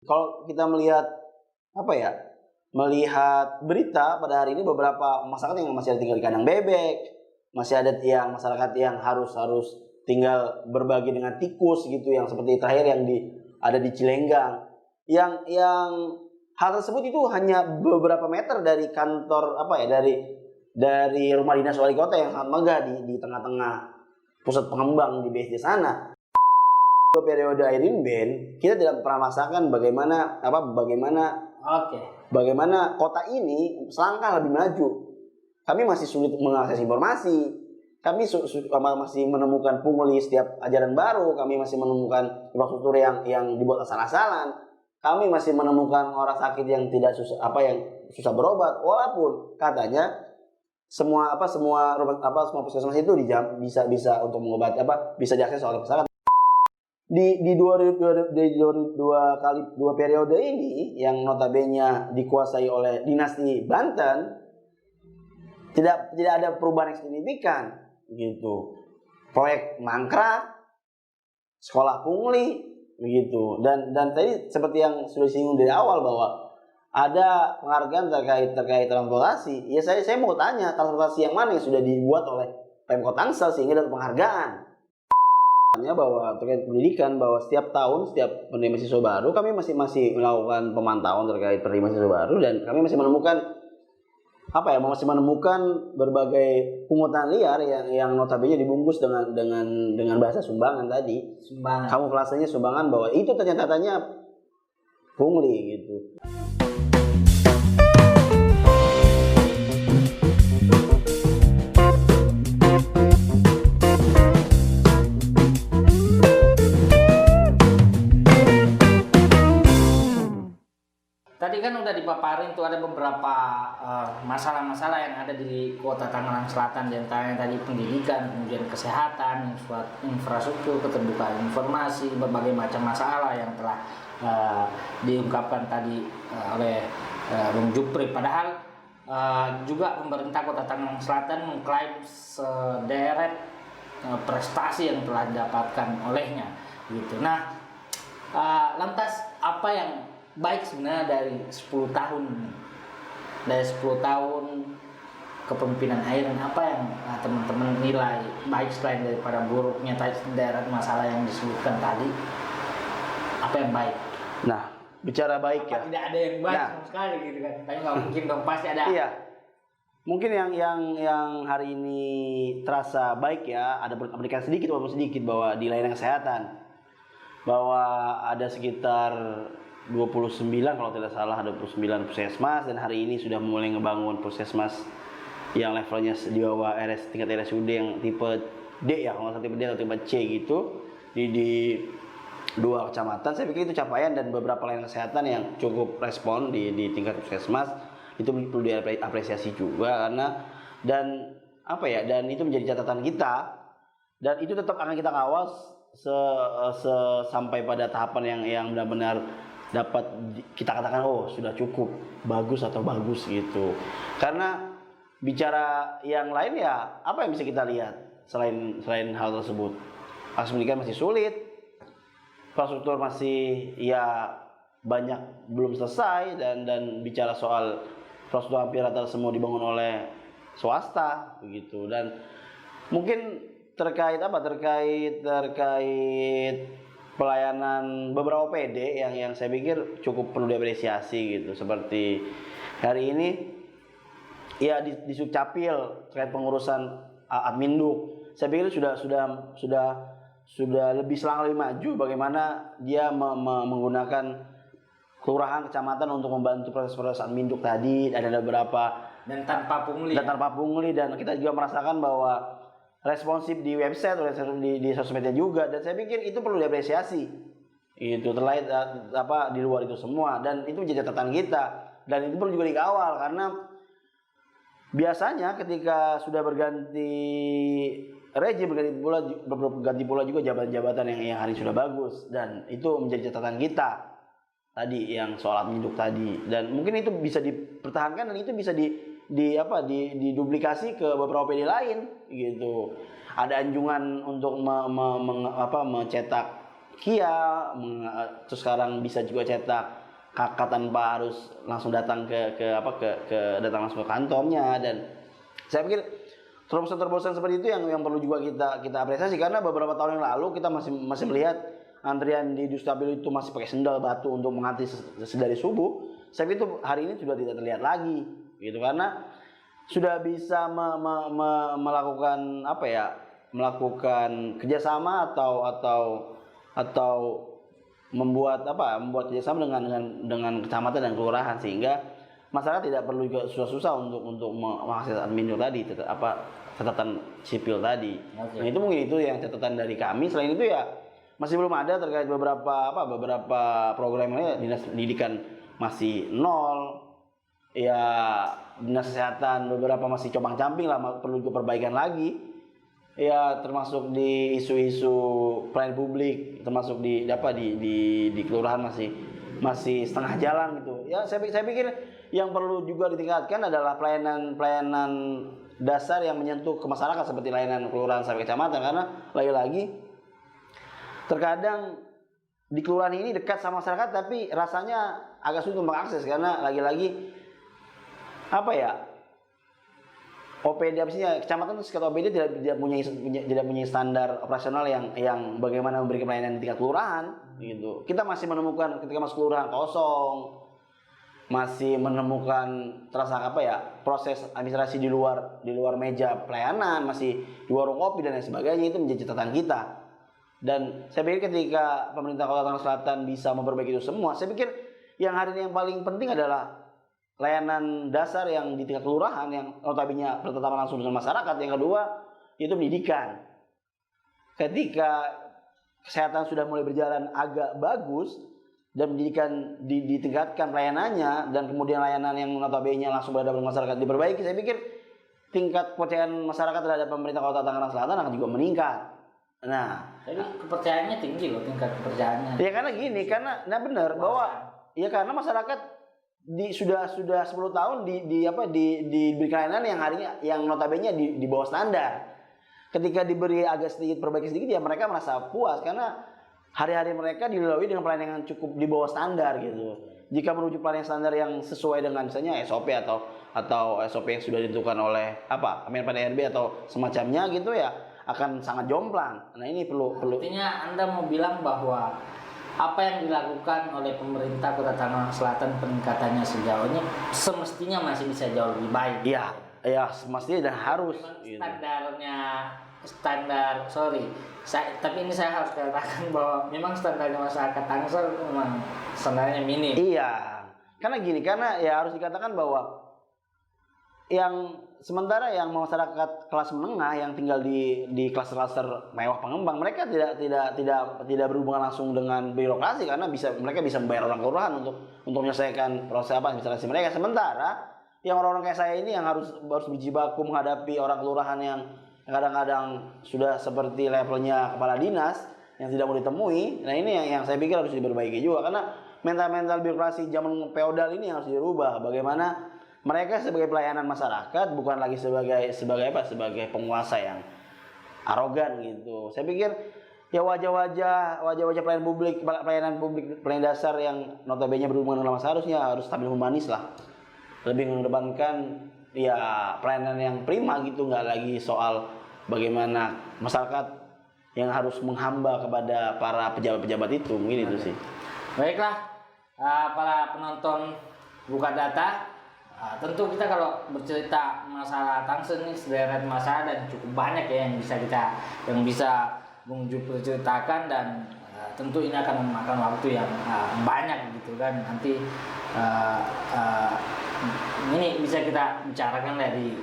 Kalau kita melihat melihat berita pada hari ini, beberapa masyarakat yang masih ada tinggal di kandang bebek, masih ada yang masyarakat yang harus tinggal berbagi dengan tikus gitu, yang seperti terakhir yang ada di Cilenggang, yang hal tersebut itu hanya beberapa meter dari kantor dari rumah dinas wali kota yang sangat megah di tengah-tengah pusat pengembang di BSD sana. Periode ini Ben, kita tidak pernah merasakan bagaimana kota ini selangkah lebih maju. Kami masih sulit mengakses informasi. Kami masih menemukan pungli setiap ajaran baru. Kami masih menemukan infrastruktur yang dibuat asal-asalan. Kami masih menemukan orang sakit yang susah berobat, walaupun katanya semua puskesmas itu bisa untuk mengobati bisa diakses oleh masyarakat. Di dua periode ini yang notabene dikuasai oleh dinasti Banten, tidak ada perubahan yang signifikan gitu. Proyek mangkrak, sekolah pungli begitu, dan tadi seperti yang sudah disinggung dari awal bahwa ada penghargaan terkait transportasi. Ya saya mau tanya, transportasi yang mana yang sudah dibuat oleh Pemkot Tangsel sehingga dapat penghargaan? Bahwa terkait pendidikan, bahwa setiap tahun setiap penerima mahasiswa baru kami masih melakukan pemantauan terkait penerima mahasiswa baru, dan kami masih menemukan berbagai pungutan liar yang notabene dibungkus dengan bahasa sumbangan tadi. Kamuflasenya sumbangan, bahwa itu ternyata pungli gitu. Tadi kan udah dipaparin tuh ada beberapa masalah-masalah yang ada di Kota Tangerang Selatan, diantaranya tadi pendidikan, kemudian kesehatan, infrastruktur, keterbukaan informasi, berbagai macam masalah yang telah diungkapkan tadi oleh Bung Jupri. Padahal juga pemerintah Kota Tangerang Selatan mengklaim sederet prestasi yang telah didapatkan olehnya gitu. Nah, lantas apa yang baik sebenarnya dari 10 tahun kepemimpinan Airin, apa yang teman-teman nilai baik selain daripada buruknya daerah masalah yang disebutkan tadi? Apa yang baik? Nah, bicara baik ya. Tidak ada yang baik sama sekali gitu kan. Tapi nggak mungkin dong, pasti ada. Iya. Mungkin yang hari ini terasa baik ya, ada pendidikan sedikit walaupun sedikit, bahwa di layanan kesehatan bahwa ada sekitar 29 kalau tidak salah, 29 puskesmas, dan hari ini sudah mulai ngebangun puskesmas yang levelnya di bawah tingkat RSUD yang tipe D ya, kalau nggak salah tipe D atau tipe C gitu, di 2 kecamatan. Saya pikir itu capaian dan beberapa layanan kesehatan yang cukup respon di tingkat puskesmas. Itu perlu diapresiasi juga, karena dan itu menjadi catatan kita, dan itu tetap akan kita kawal sampai pada tahapan yang benar-benar dapat kita katakan sudah cukup bagus atau bagus gitu. Karena bicara yang lain ya, apa yang bisa kita lihat selain hal tersebut? Akses pendidikan masih sulit, infrastruktur masih banyak belum selesai, dan bicara soal infrastruktur hampir rata semua dibangun oleh swasta begitu. Dan mungkin terkait pelayanan beberapa PD yang saya pikir cukup perlu diapresiasi gitu, seperti hari ini ya di Sukcapil terkait pengurusan Adminduk. Saya pikir sudah lebih maju bagaimana dia menggunakan kelurahan kecamatan untuk membantu proses Adminduk tadi. Ada beberapa dan tanpa pungli, dan kita juga merasakan bahwa responsif di website, di sosmednya juga, dan saya pikir itu perlu diapresiasi. Itu terkait di luar itu semua, dan itu menjadi catatan kita, dan itu perlu juga dikawal, karena biasanya ketika sudah berganti rejim, berganti pula juga jabatan-jabatan yang hari sudah bagus, dan itu menjadi catatan kita tadi yang soal Adminduk tadi, dan mungkin itu bisa dipertahankan dan itu bisa diduplikasi ke beberapa PD lain gitu. Ada anjungan untuk mencetak Kia, terus sekarang bisa juga cetak kakak tanpa harus langsung datang ke datang langsung ke kantornya. Dan saya pikir terobosan seperti itu yang perlu juga kita apresiasi, karena beberapa tahun yang lalu kita masih melihat antrian di Dukcapil itu masih pakai sendal batu untuk mengantri sedari subuh. Saya pikir itu hari ini sudah tidak terlihat lagi gitu, karena sudah bisa melakukan kerjasama atau membuat kerjasama dengan kecamatan dan kelurahan, sehingga masyarakat tidak perlu juga susah-susah untuk mengakses admin tadi, catatan sipil tadi. Nah itu mungkin itu yang catatan dari kami. Selain itu ya masih belum ada terkait beberapa program lainnya. Dinas pendidikan masih nol, ya dinas kesehatan beberapa masih compang-camping lah, perlu perbaikan lagi. Ya termasuk di isu-isu pelayanan publik, termasuk di kelurahan masih setengah jalan gitu. Ya saya pikir yang perlu juga ditingkatkan adalah pelayanan dasar yang menyentuh ke masyarakat, seperti layanan kelurahan sampai kecamatan, karena lagi-lagi terkadang di kelurahan ini dekat sama masyarakat tapi rasanya agak sulit untuk mengakses, karena lagi-lagi OPD kecamatan sekitar OPD tidak punya standar operasional yang bagaimana memberikan pelayanan di tingkat kelurahan gitu. Kita masih menemukan ketika masuk kelurahan kosong, masih menemukan proses administrasi di luar meja pelayanan, masih di warung kopi dan lain sebagainya. Itu menjadi catatan kita. Dan saya pikir ketika pemerintah Kota Tangerang Selatan bisa memperbaiki itu semua, saya pikir yang hari ini yang paling penting adalah layanan dasar yang di tingkat kelurahan yang notabene bertatapan langsung dengan masyarakat. Yang kedua itu pendidikan. Ketika kesehatan sudah mulai berjalan agak bagus dan pendidikan ditingkatkan pelayanannya, dan kemudian layanan yang notabene langsung berhadapan dengan masyarakat diperbaiki, saya pikir tingkat kepercayaan masyarakat terhadap pemerintah Kota Tangerang Selatan akan juga meningkat. Nah, jadi kepercayaannya tinggi loh, tingkat kepercayaannya. Ya karena gini, karena benar bahwa ya karena masyarakat sudah 10 tahun diberikan layanan yang harinya yang notabene di bawah standar. Ketika diberi agak sedikit perbaiki sedikit, ya mereka merasa puas karena hari-hari mereka dilalui dengan pelayanan yang cukup di bawah standar gitu. Jika menuju pelayanan standar yang sesuai dengan misalnya SOP atau SOP yang sudah ditentukan oleh PDRB atau semacamnya gitu, ya akan sangat jomplang. Nah ini perlu. Artinya Anda mau bilang bahwa apa yang dilakukan oleh pemerintah Kota Tangerang Selatan peningkatannya sejauh ini semestinya masih bisa jauh lebih baik. Iya, semestinya dan harus. Tapi ini saya harus katakan bahwa memang standarnya masyarakat Tangsel memang standarnya minim. Iya, karena ya harus dikatakan bahwa sementara yang masyarakat kelas menengah yang tinggal di klaster-klaster mewah pengembang, mereka tidak berhubungan langsung dengan birokrasi, karena mereka bisa membayar orang kelurahan untuk menyelesaikan proses administrasi mereka. Sementara yang orang-orang kayak saya ini yang harus berjibaku menghadapi orang kelurahan yang kadang-kadang sudah seperti levelnya kepala dinas yang tidak mau ditemui. Nah ini yang saya pikir harus diperbaiki juga, karena mental birokrasi zaman feodal ini harus dirubah. Bagaimana mereka sebagai pelayanan masyarakat, bukan lagi sebagai penguasa yang arogan gitu. Saya pikir ya wajah-wajah pelayanan publik dasar yang notabene berhubungan dengan masyarakat harus tampil humanis lah. Lebih mengedepankan ya pelayanan yang prima gitu, nggak lagi soal bagaimana masyarakat yang harus menghamba kepada para pejabat-pejabat itu. Mungkin itu sih. Baiklah, para penonton Buka Data. Tentu kita kalau bercerita masalah Tangsel ini sederet masalah dan cukup banyak ya yang bisa Bung Jupri ceritakan, dan tentu ini akan memakan waktu yang banyak gitu kan. Nanti ini bisa kita bicarakan dari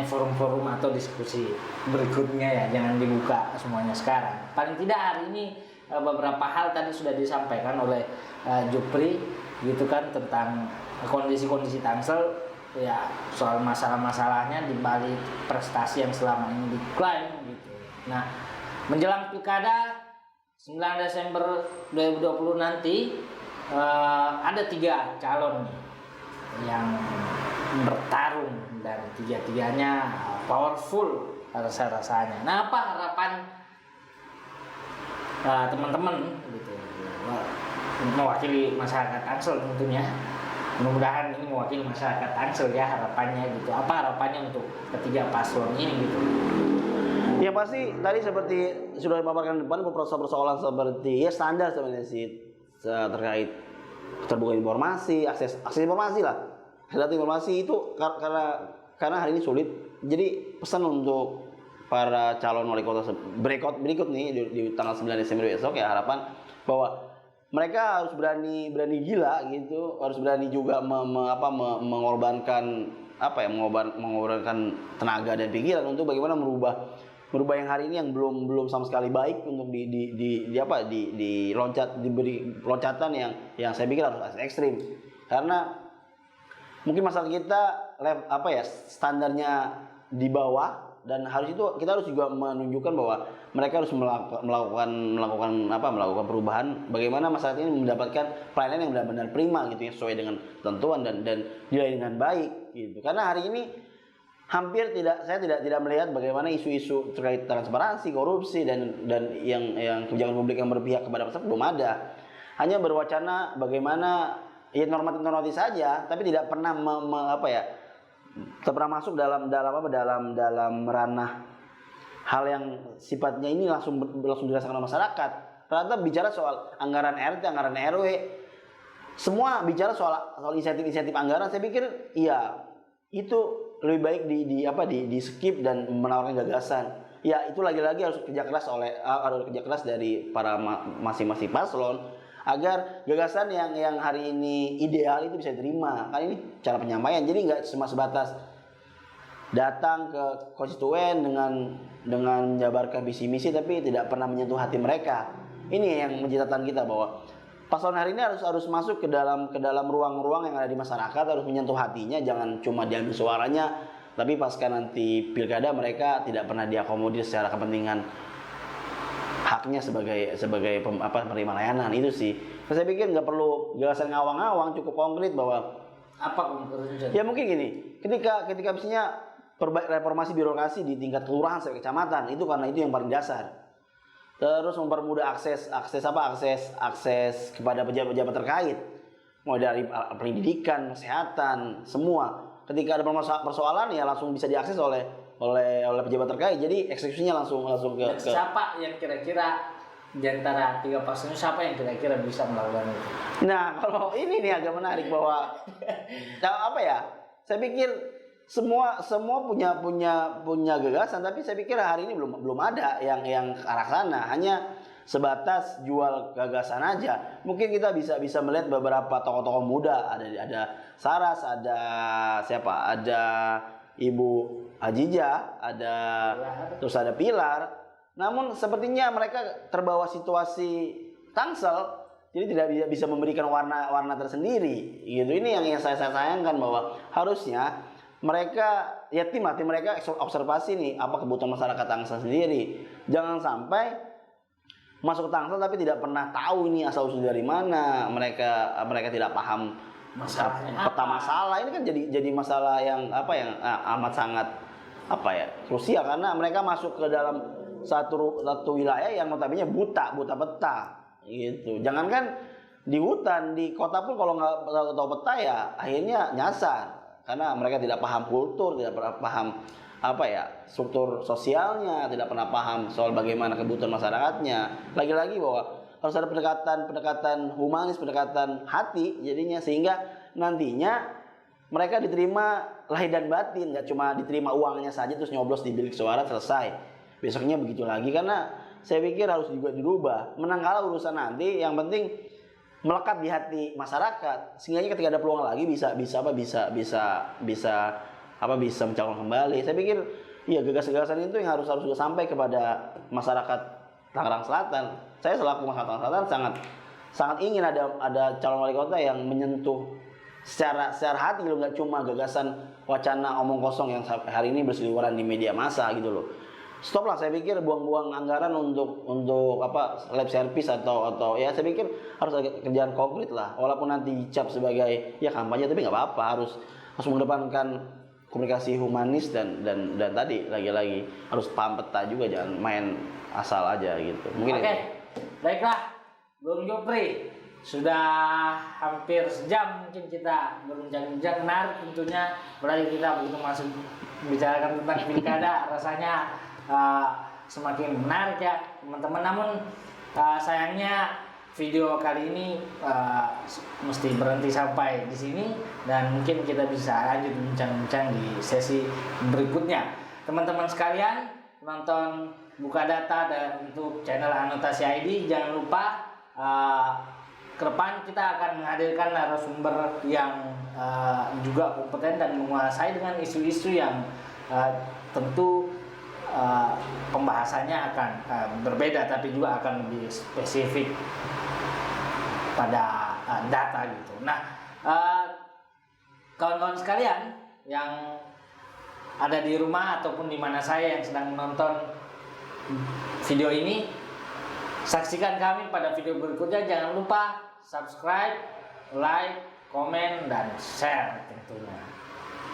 forum-forum atau diskusi berikutnya ya, jangan dibuka semuanya sekarang. Paling tidak hari ini beberapa hal tadi sudah disampaikan oleh Jupri gitu kan, tentang kondisi-kondisi Tangsel ya, soal masalah-masalahnya di balik prestasi yang selama ini diklaim gitu. Nah, menjelang Pilkada 9 Desember 2020 nanti ada 3 calon yang bertarung dan tiga-tiganya powerful rasa-rasanya. Nah, apa harapan teman-teman gitu, mewakili masyarakat Tangsel tentunya. Mudah-mudahan ini mewakili masyarakat Tangsel ya, harapannya gitu. Apa harapannya untuk ketiga paslon ini gitu? Ya pasti tadi seperti sudah dipaparkan depan, persoalan seperti ya standar sebenarnya sih terkait keterbukaan informasi, akses informasi lah. Data informasi itu karena hari ini sulit. Jadi pesan untuk para calon wali kota berikut nih di tanggal 9 Desember besok ya, harapan bahwa mereka harus berani gila gitu, harus berani juga mengorbankan mengorbankan tenaga dan pikiran untuk bagaimana merubah yang hari ini yang belum sama sekali baik untuk diberi loncatan yang saya pikir harus ekstrim, karena mungkin masalah kita standarnya di bawah, dan kita harus juga menunjukkan bahwa mereka harus melakukan perubahan, bagaimana masyarakat ini mendapatkan pelayanan yang benar-benar prima gitu ya, sesuai dengan ketentuan dan dilayani dengan baik gitu. Karena hari ini saya tidak melihat bagaimana isu-isu terkait transparansi, korupsi dan yang kebijakan publik yang berpihak kepada masyarakat belum ada. Hanya berwacana bagaimana ya normatif saja, tapi tidak pernah masuk dalam ranah hal yang sifatnya ini langsung dirasakan oleh masyarakat. Ternyata bicara soal anggaran RT, anggaran RW, semua bicara soal insentif anggaran, saya pikir iya itu lebih baik di skip dan menawarkan gagasan. Ya itu lagi-lagi harus kerja keras dari para masing-masing paslon agar gagasan yang hari ini ideal itu bisa diterima. Kan ini cara penyampaian, jadi nggak cuma sebatas datang ke konstituen dengan menjabarkan visi misi tapi tidak pernah menyentuh hati mereka. Ini yang menjadi catatan kita, bahwa paslon hari ini harus masuk ke dalam ruang-ruang yang ada di masyarakat, harus menyentuh hatinya, jangan cuma diambil suaranya, tapi pasca nanti pilkada mereka tidak pernah diakomodir secara kepentingan haknya sebagai penerima layanan. Itu sih. Saya pikir nggak perlu gagasan ngawang-ngawang, cukup konkret bahwa apa konkretnya? Ya mungkin gini, ketika misalnya reformasi birokrasi di tingkat kelurahan sampai kecamatan, itu karena itu yang paling dasar. Terus mempermudah akses kepada pejabat terkait, mulai dari pendidikan, kesehatan, semua. Ketika ada persoalan ya langsung bisa diakses oleh pejabat terkait. Jadi eksekusinya langsung ke siapa yang kira-kira di antara tiga paslon, siapa yang kira-kira bisa melakukan itu? Nah, kalau ini nih agak menarik bahwa saya pikir semua punya gagasan, tapi saya pikir hari ini belum ada yang ke arah sana, hanya sebatas jual gagasan aja. Mungkin kita bisa melihat beberapa tokoh-tokoh muda, ada Saras, ada siapa, ada Ibu Ajija, terus ada Pilar. Namun sepertinya mereka terbawa situasi Tangsel, jadi tidak bisa memberikan warna tersendiri gitu. Ini yang saya sayangkan, bahwa harusnya mereka tim mereka observasi nih apa kebutuhan masyarakat Tangsel sendiri. Jangan sampai masuk ke Tangsel tapi tidak pernah tahu ini asal usul dari mana. Mereka tidak paham peta masalah. Ini kan jadi masalah yang amat sangat krusial, karena mereka masuk ke dalam satu wilayah yang notabene buta peta gitu. Jangankan di hutan, di kota pun kalau nggak tahu peta ya akhirnya nyasar. Karena mereka tidak paham kultur, tidak pernah paham struktur sosialnya, tidak pernah paham soal bagaimana kebutuhan masyarakatnya. Lagi-lagi bahwa harus ada pendekatan humanis, pendekatan hati jadinya, sehingga nantinya mereka diterima lahir dan batin, nggak cuma diterima uangnya saja terus nyoblos di bilik suara selesai. Besoknya begitu lagi, karena saya pikir harus juga dirubah. Menang kalah urusan nanti, yang penting melekat di hati masyarakat, sehingga ketika ada peluang lagi bisa mencalon kembali. Saya pikir ya gagasan-gagasan itu yang harus juga sampai kepada masyarakat Tangerang Selatan. Saya selaku masyarakat Tangerang Selatan sangat ingin ada calon wali kota yang menyentuh secara hati loh, nggak cuma gagasan wacana omong kosong yang hari ini berseliweran di media massa gitu loh. Stop lah, saya pikir buang-buang anggaran untuk lab service atau ya, saya pikir harus ada kerjaan konkret lah. Walaupun nanti dicap sebagai ya kampanye, tapi nggak apa-apa, harus mengedepankan komunikasi humanis dan tadi lagi-lagi harus paham peta juga, jangan main asal aja gitu. Mungkin Oke. Baiklah, Bung Jupri, sudah hampir sejam mungkin kita berbincang-bincang, menarik tentunya. Apalagi kita begitu masuk bicarakan tentang pilkada, rasanya semakin menarik ya teman-teman. Namun sayangnya video kali ini mesti berhenti sampai di sini, dan mungkin kita bisa lanjut bincang-bincang di sesi berikutnya. Teman-teman sekalian, nonton Buka Data dan untuk channel Anotasi ID, jangan lupa ke depan kita akan menghadirkan narasumber yang juga kompeten dan menguasai dengan isu-isu yang tentu pembahasannya akan berbeda, tapi juga akan lebih spesifik pada data gitu. Nah, kawan-kawan sekalian yang ada di rumah ataupun di mana saya yang sedang menonton video ini, saksikan kami pada video berikutnya. Jangan lupa subscribe, like, komen, dan share tentunya.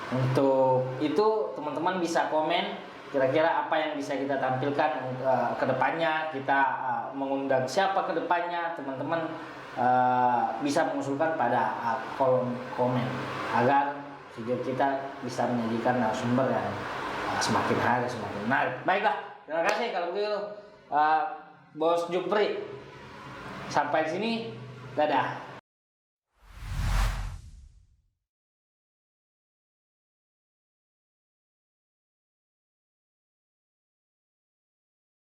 Untuk itu teman-teman bisa komen kira-kira apa yang bisa kita tampilkan ke depannya, kita mengundang siapa ke depannya. Teman-teman bisa mengusulkan pada kolom komen agar video kita bisa menyajikan narasumber yang semakin hari semakin menarik. Baiklah, terima kasih kalau begitu Bos Jupri. Sampai di sini, dadah.